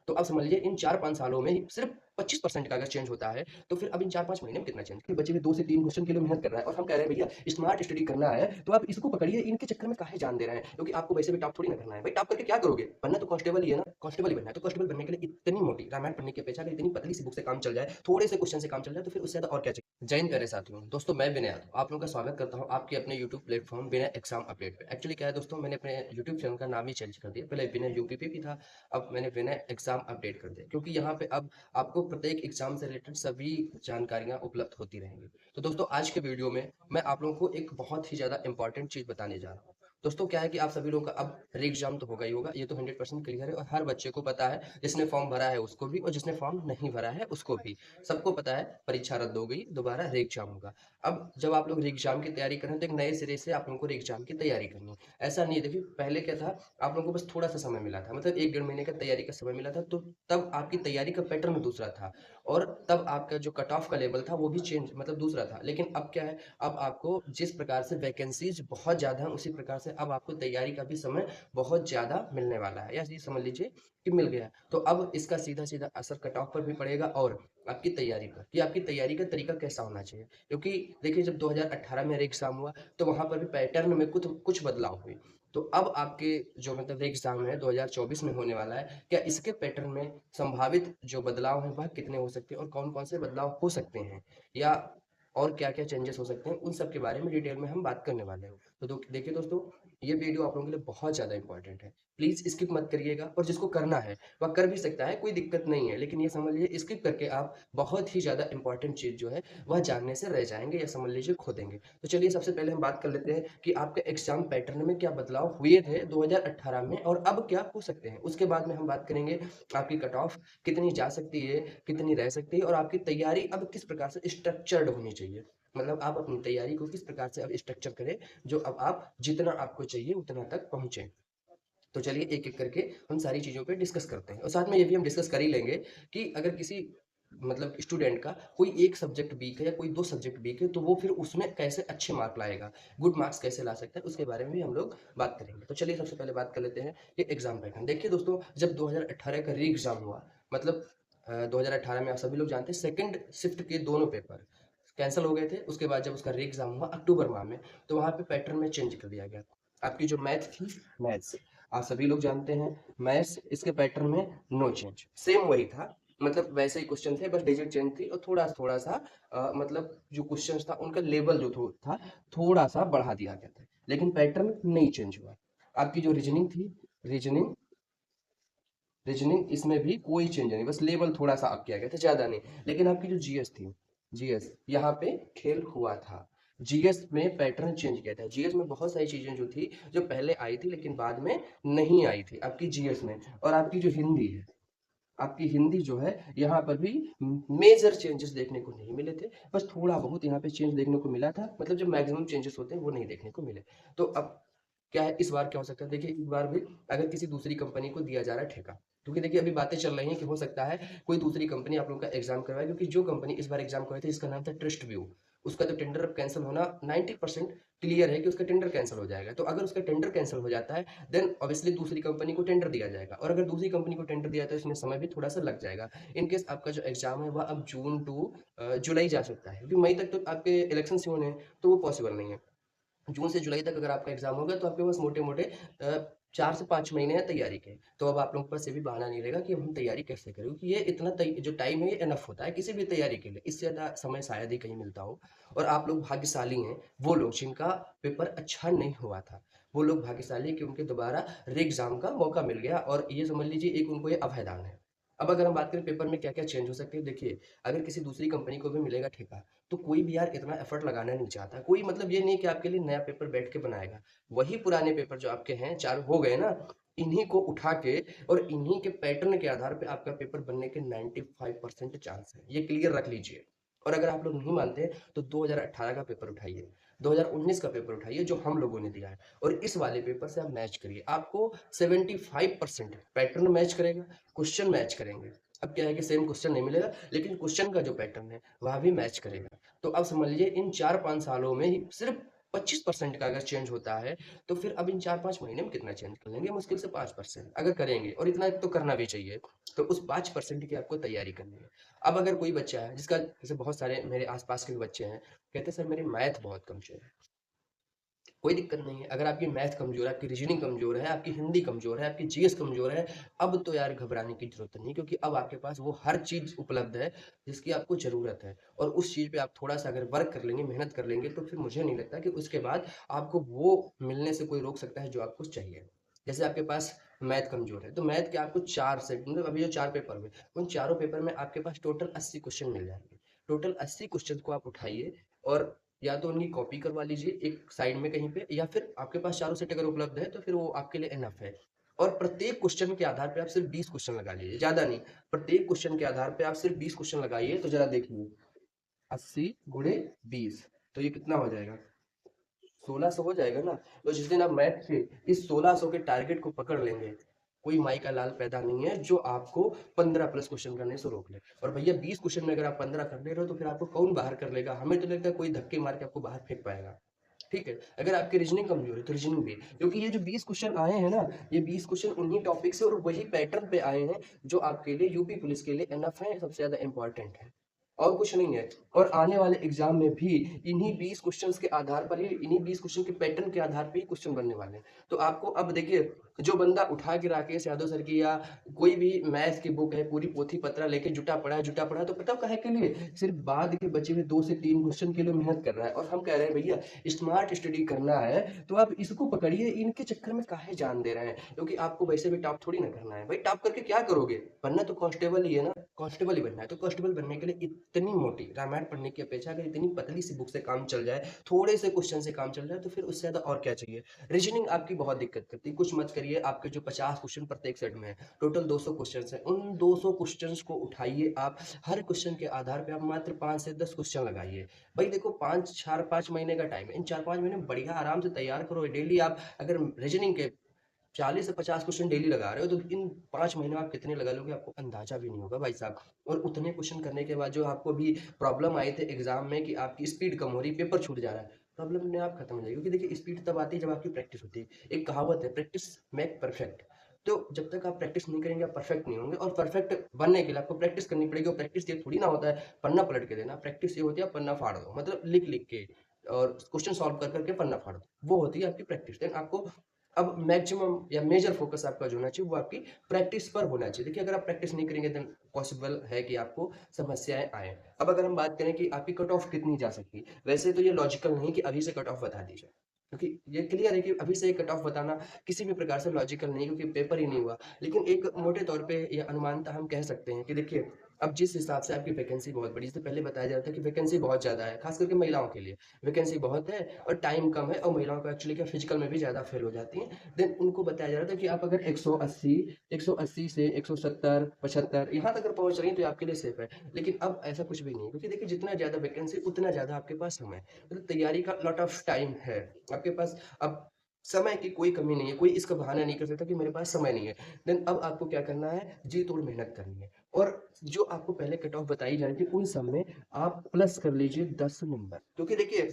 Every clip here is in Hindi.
तो अब समझ लीजिए इन 4-5 सालों में ही सिर्फ 25% का अगर चेंज होता है, तो फिर अब इन 4-5 महीने में कितना चेंज? फिर बचे हुए 2 से 3 क्वेश्चन के लिए मेहनत कर रहा है और हम कह रहे हैं भैया स्मार्ट स्टडी करना है, तो आप इसको पकड़िए, इनके चक्कर में काहे जान दे रहे हैं? क्योंकि आपको वैसे भी टॉप थोड़ी ना करना है। भाई टॉप करके क्या करोगे? बनना तो कांस्टेबल ही है ना, कांस्टेबल ही बनना है। तो कांस्टेबल बनने के लिए इतनी मोटी रामायण पढ़ने की अपेक्षा अगर इतनी पतली सी बुक से काम चल जाए, थोड़े से क्वेश्चन से काम चल जाए, तो फिर उससे ज़्यादा और क्या चाहिए? जय हिंद प्यारे साथियों। दोस्तों मैं विनय यादव आप लोगों का स्वागत करता हूं आपके अपने यूट्यूब प्लेटफॉर्म विनय एग्जाम अपडेट पे। एक्चुअली क्या है दोस्तों, मैंने अपने यूट्यूब चैनल का नाम ही चेंज कर दिया। पहले विनय यूपीपी भी था, अब मैंने विनय एग्जाम अपडेट कर दिया, क्योंकि यहाँ पे अब आपको प्रत्येक एग्जाम से रिलेटेड सभी जानकारियां उपलब्ध होती रहेंगी। तो दोस्तों आज के वीडियो में मैं आप लोगों को एक बहुत ही ज़्यादा इंपॉर्टेंट चीज़ बताने जा रहा हूँ। दोस्तों क्या है कि आप सभी लोगों का अब री एग्जाम तो होगा ही होगा, ये तो 100% क्लियर है और हर बच्चे को पता है, जिसने फॉर्म भरा है उसको भी और जिसने फॉर्म नहीं भरा है उसको भी। सबको पता है परीक्षा रद्द हो गई, दोबारा री एग्जाम होगा। अब जब आप लोग री एग्जाम की तैयारी करें तो एक नए सिरे से आप लोगों को री एग्जाम की तैयारी करनी है। ऐसा नहीं है, देखिए पहले क्या था, आप लोगों को बस थोड़ा सा समय मिला था, मतलब 1 डेढ़ महीने का तैयारी का समय मिला था, तो तब आपकी तैयारी का पैटर्न दूसरा था और तब आपका जो कट ऑफ का लेवल था वो भी चेंज मतलब दूसरा था। लेकिन अब क्या है, अब आपको जिस प्रकार से वैकेंसीज बहुत ज़्यादा है उसी प्रकार से अब आपको तैयारी का भी समय बहुत ज़्यादा मिलने वाला है, या ये समझ लीजिए कि मिल गया। तो अब इसका सीधा सीधा असर कट ऑफ पर भी पड़ेगा और आपकी तैयारी पर, कि आपकी तैयारी का तरीका कैसा होना चाहिए। क्योंकि देखिए जब 2018 में एग्जाम हुआ तो वहां पर भी पैटर्न में कुछ कुछ बदलाव हुए। तो अब आपके जो मतलब एग्जाम है 2024 में होने वाला है, क्या इसके पैटर्न में संभावित जो बदलाव हैं वह कितने हो सकते हैं और कौन कौन से बदलाव हो सकते हैं, या और क्या क्या चेंजेस हो सकते हैं, उन सब के बारे में डिटेल में हम बात करने वाले हैं। तो देखिए दोस्तों, ये वीडियो आप लोगों के लिए बहुत ज़्यादा इंपॉर्टेंट है, प्लीज़ स्किप मत करिएगा। और जिसको करना है वह कर भी सकता है, कोई दिक्कत नहीं है, लेकिन ये समझ लीजिए स्किप करके आप बहुत ही ज़्यादा इंपॉर्टेंट चीज़ जो है वह जानने से रह जाएंगे, या समझ लीजिए खो देंगे। तो चलिए सबसे पहले हम बात कर लेते हैं कि आपके एग्जाम पैटर्न में क्या बदलाव हुए थे 2018 में और अब क्या हो सकते हैं। उसके बाद में हम बात करेंगे आपकी कट ऑफ कितनी जा सकती है, कितनी रह सकती है, और आपकी तैयारी अब किस प्रकार से स्ट्रक्चर्ड होनी चाहिए। मतलब आप अपनी तैयारी को किस प्रकार से अब स्ट्रक्चर करें, जो अब आप जितना आपको चाहिए उतना तक पहुंचे। तो चलिए एक एक करके हम सारी चीज़ों पे डिस्कस करते हैं और साथ में ये भी हम डिस्कस कर ही लेंगे कि अगर किसी मतलब स्टूडेंट का कोई एक सब्जेक्ट वीक है या कोई 2 सब्जेक्ट वीक है, तो वो फिर उसमें कैसे अच्छे मार्क लाएगा, गुड मार्क्स कैसे ला सकता है, उसके बारे में भी हम लोग बात करेंगे। तो चलिए सबसे पहले बात कर लेते हैं कि एग्जाम पैटर्न। देखिए दोस्तों, जब 2018 का री एग्जाम हुआ, मतलब 2018 में आप सभी लोग जानते हैं सेकंड शिफ्ट के दोनों पेपर कैंसिल हो गए थे। उसके बाद जब उसका री एग्जाम हुआ अक्टूबर माह में, तो वहाँ पे पैटर्न में चेंज कर दिया गया। आपकी जो मैथ थी, मैथ्स आप सभी लोग जानते हैं, मैथ्स इसके पैटर्न में नो चेंज, सेम वही था, मतलब वैसे ही क्वेश्चन थे, बस डिजिट चेंज थी और थोड़ा थोड़ा सा मतलब जो क्वेश्चन था उनका लेवल जो था थोड़ा सा बढ़ा दिया गया था, लेकिन पैटर्न नहीं चेंज हुआ। आपकी जो रीजनिंग थी, रीजनिंग रीजनिंग इसमें भी कोई चेंज नहीं, बस लेवल थोड़ा सा अप किया गया था, ज्यादा नहीं। लेकिन आपकी जो जीएस थी, जीएस यहाँ पे खेल हुआ था। जीएस में पैटर्न चेंज किया था। जीएस में बहुत सारी चीजें जो थी जो पहले आई थी लेकिन बाद में नहीं आई थी आपकी जीएस में। और आपकी जो हिंदी है, आपकी हिंदी जो है यहाँ पर भी मेजर चेंजेस देखने को नहीं मिले थे, बस थोड़ा बहुत यहाँ पे चेंज देखने को मिला था, मतलब जो मैक्सिमम चेंजेस होते हैं वो नहीं देखने को मिले। तो अब क्या है, इस बार क्या हो सकता है, देखिए इस बार भी अगर किसी दूसरी कंपनी को दिया जा रहा है ठेका, क्योंकि देखिए अभी बातें चल रही हैं कि हो सकता है कोई दूसरी कंपनी आप लोगों का एग्जाम करवाए, क्योंकि जो कंपनी इस बार एग्जाम करवाई थी इसका नाम था ट्रस्ट व्यू। उसका तो टेंडर अब कैंसिल होना 90% क्लियर है कि उसका टेंडर कैंसिल हो जाएगा। तो अगर उसका टेंडर कैंसिल हो जाता है, देन ऑब्वियसली दूसरी कंपनी को टेंडर दिया जाएगा, और अगर दूसरी कंपनी को टेंडर दिया तो इसमें समय भी थोड़ा सा लग जाएगा। इन केस आपका जो एग्जाम है वह अब जून टू जुलाई जा सकता है, क्योंकि मई तक तो आपके इलेक्शन होने हैं, तो वो पॉसिबल नहीं है। जून से जुलाई तक अगर आपका एग्जाम होगा तो आपके पास मोटे मोटे 4 से 5 महीने हैं तैयारी के। तो अब आप लोगों के पास ये भी बहाना नहीं रहेगा कि अब हम तैयारी कैसे करें, क्योंकि ये इतना जो टाइम है ये इनफ होता है किसी भी तैयारी के लिए, इससे ज़्यादा समय शायद ही कहीं मिलता हो। और आप लोग भाग्यशाली हैं, वो लोग जिनका पेपर अच्छा नहीं हुआ था, वो लोग भाग्यशाली हैं कि उनके दोबारा री एग्जाम का मौका मिल गया, और ये समझ लीजिए एक उनको ये अभयदान है। अब अगर हम बात करें पेपर में क्या क्या चेंज हो सकते हैं, देखिए अगर किसी दूसरी कंपनी को भी मिलेगा ठेका, तो कोई भी यार इतना एफर्ट लगाना नहीं चाहता, कोई मतलब ये नहीं कि आपके लिए नया पेपर बैठ के बनाएगा। वही पुराने पेपर जो आपके हैं, चार हो गए ना, इन्हीं को उठा के और इन्हीं के पैटर्न के आधार पे आपका पेपर बनने के 95% चांस है, ये क्लियर रख लीजिए। और अगर आप लोग नहीं मानते तो 2018 का पेपर उठाइए, 2019 का पेपर उठाइए जो हम लोगों ने दिया है, और इस वाले पेपर से आप मैच करिए, आपको 75% पैटर्न मैच करेगा, क्वेश्चन मैच करेंगे। अब क्या है कि सेम क्वेश्चन नहीं मिलेगा, लेकिन क्वेश्चन का जो पैटर्न है वह भी मैच करेगा। तो अब समझ लीजिए इन 4-5 सालों में ही सिर्फ 25% का अगर चेंज होता है, तो फिर अब इन 4-5 महीने में कितना चेंज कर लेंगे? मुश्किल से 5% अगर करेंगे, और इतना तो करना भी चाहिए। तो उस 5% की आपको तैयारी करनी है। अब अगर कोई बच्चा है जिसका, जैसे बहुत सारे मेरे आस-पास के भी बच्चे हैं, कहते हैं सर मेरी मैथ बहुत कमज़ोर है। कोई दिक्कत नहीं है। अगर आपकी मैथ कमज़ोर है, आपकी रीजनिंग कमज़ोर है, आपकी हिंदी कमज़ोर है, आपकी जीएस कमज़ोर है, अब तो यार घबराने की ज़रूरत नहीं, क्योंकि अब आपके पास वो हर चीज़ उपलब्ध है जिसकी आपको ज़रूरत है। और उस चीज़ पे आप थोड़ा-सा अगर वर्क कर लेंगे, मेहनत कर लेंगे, तो फिर मुझे नहीं लगता कि उसके बाद आपको वो मिलने से कोई रोक सकता है जो आपको चाहिए। जैसे आपके पास मैथ कमज़ोर है, तो मैथ के आपको 4 सेट, मतलब अभी जो 4 पेपर हुए, उन चारों पेपर में आपके पास टोटल 80 क्वेश्चन मिल जाएँगे। टोटल 80 क्वेश्चन को आप उठाइए, और या तो उनकी कॉपी करवा लीजिए एक साइड में कहीं पे, या फिर आपके पास चारों सेट अगर उपलब्ध है तो फिर वो आपके लिए इनफ है। और प्रत्येक क्वेश्चन के आधार पे आप सिर्फ 20 क्वेश्चन लगा लीजिए, ज्यादा नहीं। प्रत्येक क्वेश्चन के आधार पे आप सिर्फ 20 क्वेश्चन लगाइए, तो जरा देखिए 80 गुणे 20, तो ये कितना हो जाएगा? 1600 हो जाएगा ना। तो जिस दिन आप मैथ से इस 1600 के टारगेट को पकड़ लेंगे, कोई माई का लाल पैदा नहीं है जो आपको 15 प्लस क्वेश्चन करने से रोक ले। और भैया 20 क्वेश्चन में अगर आप 15 कर ले रहे हो, तो फिर आपको कौन बाहर कर लेगा? हमें तो लगता है कोई धक्के मार के आपको बाहर फेंक पाएगा। ठीक है, अगर आपकी रीजनिंग कमजोर है तो रीजनिंग भी, क्योंकि ये जो 20 क्वेश्चन आए हैं ना, ये 20 क्वेश्चन उन्हीं टॉपिक से और वही पैटर्न पे आए हैं जो आपके लिए यूपी पुलिस के लिए एनफ है, सबसे ज्यादा इंपॉर्टेंट है, और कुछ नहीं है। और आने वाले एग्जाम में भी इन्हीं 20 क्वेश्चंस के आधार पर ही, इन्हीं 20 क्वेश्चन के पैटर्न के आधार पे ही क्वेश्चन बनने वाले हैं। तो आपको अब देखिए, जो बंदा उठा के राकेश यादव सर की या कोई भी मैथ की बुक है, पूरी पोथी पत्रा लेके जुटा पड़ा है, तो पता काहे के लिए? सिर्फ बाद के बचे हुए 2 से 3 क्वेश्चन के लिए मेहनत कर रहा है। और हम कह रहे हैं भैया स्मार्ट स्टडी करना है तो आप इसको पकड़िए, इनके चक्कर में काहे जान दे रहे हैं? क्योंकि आपको वैसे भी टॉप थोड़ी ना करना है भाई। टॉप करके क्या करोगे? बनना तो कांस्टेबल ही है ना, कांस्टेबल ही बनना है। तो कांस्टेबल बनने के लिए इतनी मोटी रामायण पढ़ने की अपेक्षा अगर इतनी पतली सी बुक से काम चल जाए, थोड़े से क्वेश्चन से काम चल जाए, तो फिर उससे ज्यादा और क्या चाहिए? रीजनिंग आपकी बहुत दिक्कत करती है, कुछ मत करिए। आपके जो 50 क्वेश्चन प्रत्येक सेट में है, टोटल 200 क्वेश्चन है, उन 200 क्वेश्चन को उठाइए आप। हर क्वेश्चन के आधार पे आप मात्र 5 से 10 क्वेश्चन लगाइए। भाई देखो, 5 महीने का टाइम है, इन 4-5 महीने में बढ़िया आराम से तैयार करो। डेली आप अगर रीजनिंग के 40 से 50 क्वेश्चन डेली लगा रहे हो, तो इन 5 महीने में आप कितने लगा लोगे आपको अंदाजा भी नहीं होगा भाई साहब। और उतने क्वेश्चन करने के बाद जो आपको भी प्रॉब्लम आई थी एग्जाम में कि आपकी स्पीड कम हो रही, पेपर छूट जा रहा है, प्रॉब्लम अपने आप खत्म हो जाएगी। क्योंकि देखिए स्पीड तब आती है जब आपकी प्रैक्टिस होती है। एक कहावत है, प्रैक्टिस मेक परफेक्ट। तो जब तक आप प्रैक्टिस नहीं करेंगे आप परफेक्ट नहीं होंगे। और परफेक्ट बनने के लिए आपको प्रैक्टिस करनी पड़ेगी। और प्रैक्टिस ये थोड़ी ना होता है पन्ना पलट के देना, प्रैक्टिस ये होती है पन्ना फाड़ दो, मतलब लिख लिख के और क्वेश्चन सॉल्व कर करके पन्ना फाड़ दो, वो होती है आपकी प्रैक्टिस। देन आपको अब मैक्सिमम या मेजर फोकस आपका जो होना चाहिए वो आपकी प्रैक्टिस पर होना चाहिए। देखिए अगर आप प्रैक्टिस नहीं करेंगे देन पॉसिबल है कि आपको समस्याएं आए। अब अगर हम बात करें कि आपकी कट ऑफ कितनी जा सकती है, वैसे तो ये लॉजिकल नहीं कि अभी से कट ऑफ बता दी जाए, क्योंकि ये क्लियर है कि अभी से कट ऑफ बताना किसी भी प्रकार से लॉजिकल नहीं, क्योंकि पेपर ही नहीं हुआ। लेकिन एक मोटे तौर पे या अनुमानता हम कह सकते हैं कि देखिए, अब जिस हिसाब से आपकी वैकेंसी बहुत बड़ी, जैसे पहले बताया जाता है कि वैकेंसी बहुत ज़्यादा है, खास करके महिलाओं के लिए वैकेंसी बहुत है और टाइम कम है, और महिलाओं को एक्चुअली क्या फिजिकल में भी ज़्यादा फेल हो जाती हैं। देन उनको बताया जा रहा था कि आप अगर 180 से 170 75 यहाँ तक अगर पहुंच रही हैं तो ये आपके लिए सेफ है। लेकिन अब ऐसा कुछ भी नहीं है, क्योंकि देखिए जितना ज़्यादा वैकेंसी उतना ज़्यादा आपके पास समय, मतलब तैयारी का लॉट ऑफ टाइम है आपके पास। अब समय की कोई कमी नहीं है, कोई इसका बहाना नहीं कर सकता कि मेरे पास समय नहीं है। देन अब आपको क्या करना है, जी तोड़ मेहनत करनी है। और जो आपको पहले कट ऑफ बताई जा रही थी उन सब में आप प्लस कर लीजिए 10 नंबर, क्योंकि देखिए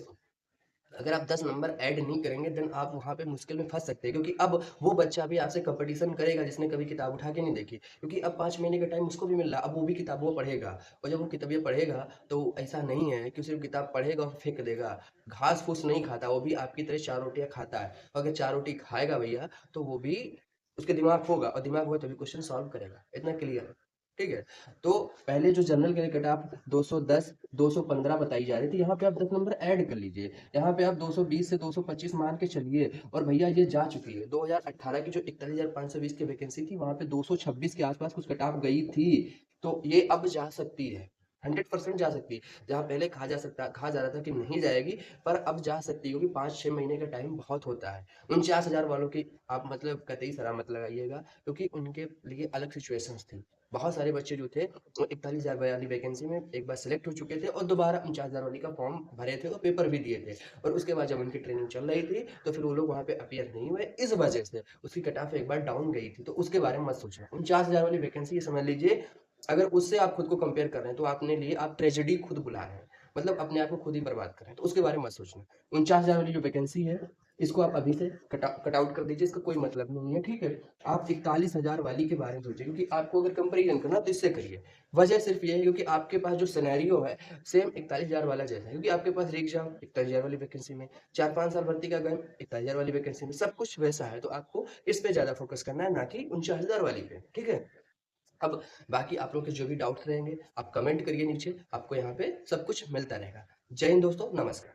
अगर आप 10 नंबर ऐड नहीं करेंगे देन आप वहाँ पे मुश्किल में फँस सकते हैं। क्योंकि अब वो बच्चा भी आपसे कॉम्पिटिशन करेगा जिसने कभी किताब उठा के नहीं देखी, क्योंकि अब 5 महीने का टाइम उसको भी मिल रहा है, अब वो भी किताबें पढ़ेगा। और जब वो किताबें पढ़ेगा तो ऐसा नहीं है कि सिर्फ किताब पढ़ेगा और फेंक देगा, घास फूस नहीं खाता, वो भी आपकी तरह 4 रोटियां खाता है। और अगर 4 रोटी खाएगा भैया तो वो भी, उसके दिमाग होगा, और दिमाग होगा तभी क्वेश्चन सॉल्व करेगा, इतना क्लियर है। ठीक है, तो पहले जो जनरल के लिए कट ऑफ 210 215 बताई जा रही थी, यहाँ पे आप 10 नंबर ऐड कर लीजिए, यहाँ पे आप 220 से 225 मान के चलिए। और भैया ये जा चुकी है 2018 की जो 41,520 की वैकेंसी थी, वहां पे 226 के आसपास कुछ कट ऑफ गई थी। तो ये अब जा सकती है, 100% जा सकती है। जहाँ पहले कहा जा रहा था कि नहीं जाएगी, पर अब जा सकती है, क्योंकि 5-6 महीने का टाइम बहुत होता है। 49,000 वालों की आप मतलब कतई सलामत लगाइएगा, क्योंकि उनके लिए अलग सिचुएशंस थी। बहुत सारे बच्चे जो थे वो 41,000 वाली वैकेंसी में एक बार सेलेक्ट हो चुके थे, और दोबारा 49,000 वाली का फॉर्म भरे थे और पेपर भी दिए थे। और उसके बाद जब उनकी ट्रेनिंग चल रही थी तो फिर वो लोग वहाँ पे अपीयर नहीं हुए, इस वजह से उसकी कट ऑफ एक बार डाउन गई थी। तो उसके बारे में मत सोचना। 49,000 वाली वैकेंसी ये समझ लीजिए, अगर उससे आप खुद को कंपेयर कर रहे हैं तो आपने लिए आप ट्रेजेडी खुद बुला रहे हैं। मतलब अपने आप को खुद ही बर्बाद कर रहे हैं, तो उसके बारे में मत सोचना। 49,000 वाली जो वैकेंसी है, इसको आप अभी से कट आउट कर दीजिए, इसका कोई मतलब नहीं है, ठीक है? आप 41,000 वाली के बारे में सोचिए, क्योंकि आपको अगर कंपैरिजन करना है तो इससे करिए। वजह सिर्फ ये है क्योंकि आपके पास जो सिनेरियो है सेम 41,000 वाला जैसा है, क्योंकि आपके पास एग्जाम 41,000 वाली वैकेंसी में, 4-5 साल भर्ती का गन 41,000 वाली वैकेंसी में, सब कुछ वैसा है, तो आपको इस पे ज़्यादा फोकस करना है, ना कि 49,000 वाली पे, ठीक है? अब बाकी आप लोग के जो भी डाउट्स रहेंगे, आप कमेंट करिए नीचे, आपको यहाँ पे सब कुछ मिलता रहेगा। जय हिंद दोस्तों, नमस्कार।